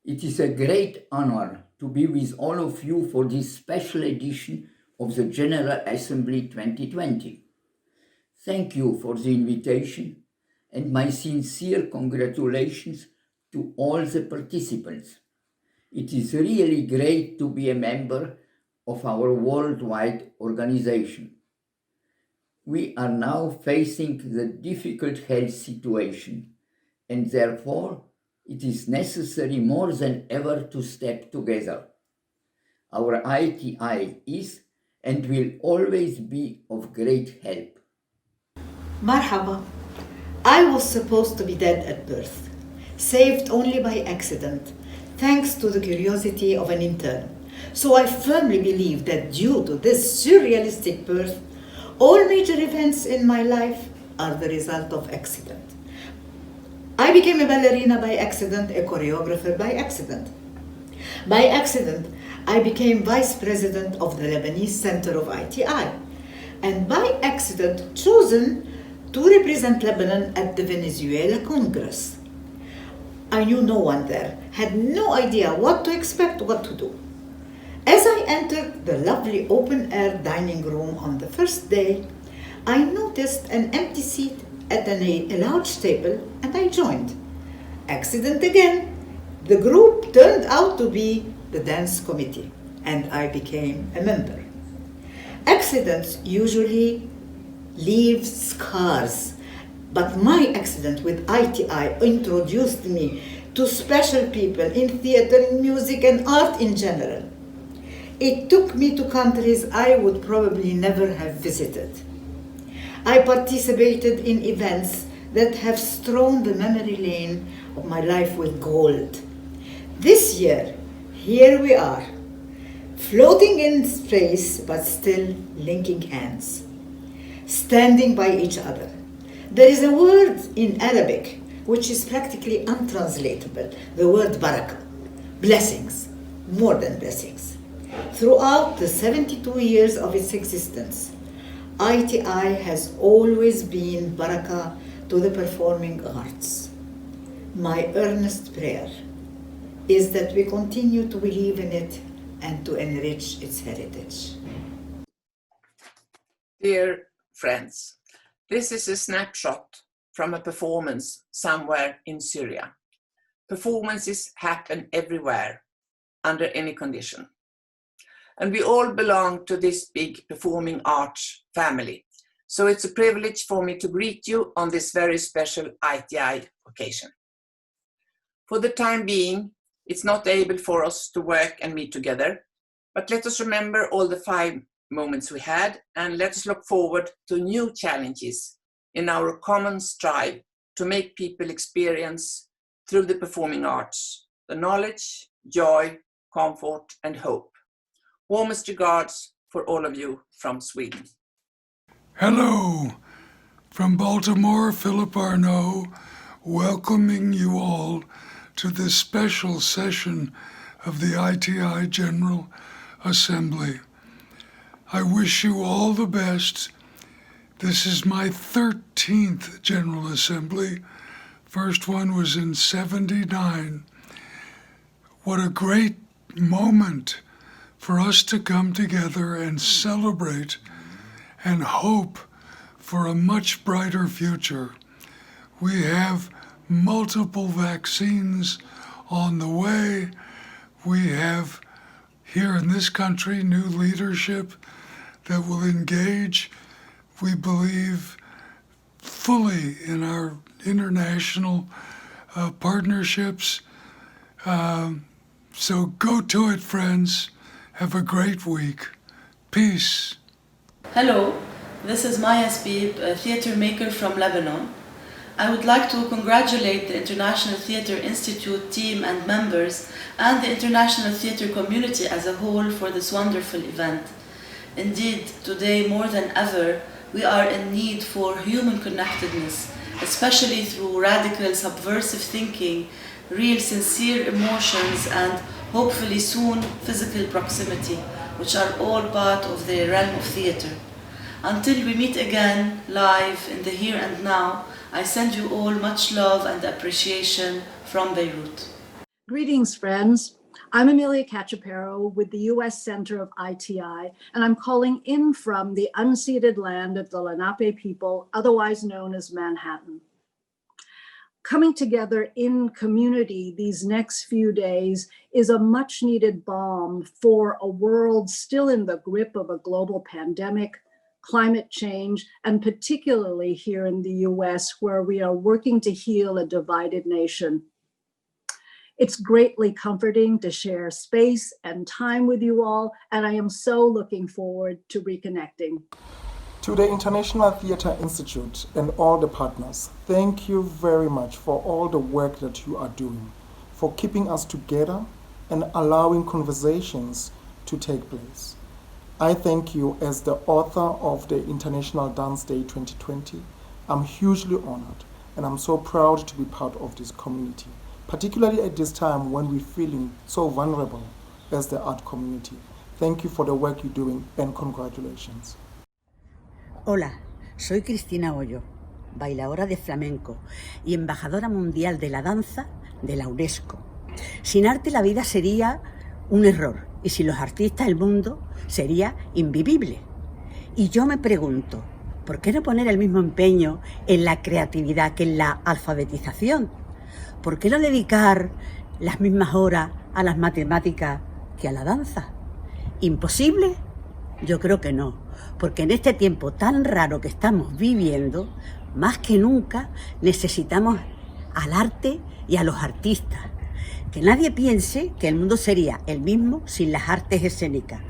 It is a great honor to be with all of you for this special edition of the General Assembly 2020. Thank you for the invitation and my sincere congratulations to all the participants. It is really great to be a member of our worldwide organization. We are now facing the difficult health situation, and therefore it is necessary more than ever to step together. Our ITI is and will always be of great help. Marhaba. I was supposed to be dead at birth, saved only by accident, thanks to the curiosity of an intern. So I firmly believe that due to this surrealistic birth, all major events in my life are the result of accident. I became a ballerina by accident, a choreographer by accident. By accident, I became vice president of the Lebanese Center of ITI, and by accident chosen to represent Lebanon at the Venezuela Congress. I knew no one there, had no idea what to expect, what to do. As I entered the lovely open-air dining room on the first day, I noticed an empty seat at a large table and I joined. Accident again. The group turned out to be the dance committee and I became a member. Accidents usually leave scars, but my accident with ITI introduced me to special people in theater, music and art in general. It took me to countries I would probably never have visited. I participated in events that have strewn the memory lane of my life with gold. This year, here we are, floating in space but still linking hands, standing by each other. There is a word in Arabic which is practically untranslatable, the word barakah, blessings, more than blessings. Throughout the 72 years of its existence, ITI has always been barakah to the performing arts. My earnest prayer is that we continue to believe in it and to enrich its heritage. Dear friends, this is a snapshot from a performance somewhere in Syria. Performances happen everywhere, under any condition. And we all belong to this big performing arts family. So it's a privilege for me to greet you on this very special ITI occasion. For the time being, it's not able for us to work and meet together, but let us remember all the 5 moments we had and let us look forward to new challenges in our common strive to make people experience through the performing arts, the knowledge, joy, comfort and hope. Warmest regards for all of you from Sweden. Hello, from Baltimore, Philip Arnaud, welcoming you all to this special session of the ITI General Assembly. I wish you all the best. This is my 13th General Assembly. First one was in '79. What a great moment for us to come together and celebrate and hope for a much brighter future. We have multiple vaccines on the way. We have here in this country new leadership that will engage, we believe, fully in our international partnerships. So go to it, friends. Have a great week. Peace. Hello, this is Maya Sbib, a theatre maker from Lebanon. I would like to congratulate the International Theatre Institute team and members and the international theatre community as a whole for this wonderful event. Indeed, today more than ever, we are in need for human connectedness, especially through radical subversive thinking, real sincere emotions and hopefully soon physical proximity. which are all part of the realm of theatre. Until we meet again live in the here and now, I send you all much love and appreciation from Beirut. Greetings, friends. I'm Amelia Cachapero with the U.S. Center of ITI, and I'm calling in from the unceded land of the Lenape people, otherwise known as Manhattan. Coming together in community these next few days is a much needed balm for a world still in the grip of a global pandemic, climate change, and particularly here in the US, where we are working to heal a divided nation. It's greatly comforting to share space and time with you all, and I am so looking forward to reconnecting. To the International Theatre Institute and all the partners, thank you very much for all the work that you are doing, for keeping us together and allowing conversations to take place. I thank you as the author of the International Dance Day 2020. I'm hugely honored and I'm so proud to be part of this community, particularly at this time when we're feeling so vulnerable as the art community. Thank you for the work you're doing and congratulations. Hola, soy Cristina Hoyo, bailadora de flamenco y embajadora mundial de la danza de la Unesco. Sin arte la vida sería un error y sin los artistas el mundo sería invivible. Y yo me pregunto, ¿por qué no poner el mismo empeño en la creatividad que en la alfabetización? ¿Por qué no dedicar las mismas horas a las matemáticas que a la danza? ¿Imposible? Yo creo que no, porque en este tiempo tan raro que estamos viviendo, más que nunca necesitamos al arte y a los artistas. Que nadie piense que el mundo sería el mismo sin las artes escénicas,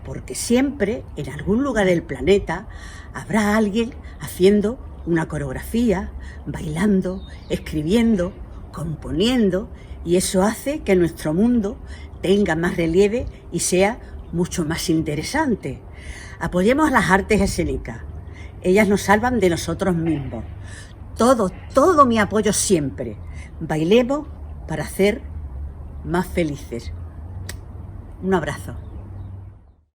porque siempre en algún lugar del planeta habrá alguien haciendo una coreografía, bailando, escribiendo, componiendo, y eso hace que nuestro mundo tenga más relieve y sea mucho más interesante. Apoyemos las artes escénicas. Ellas nos salvan de nosotros mismos. Todo mi apoyo siempre. Bailemos para ser más felices. Un abrazo.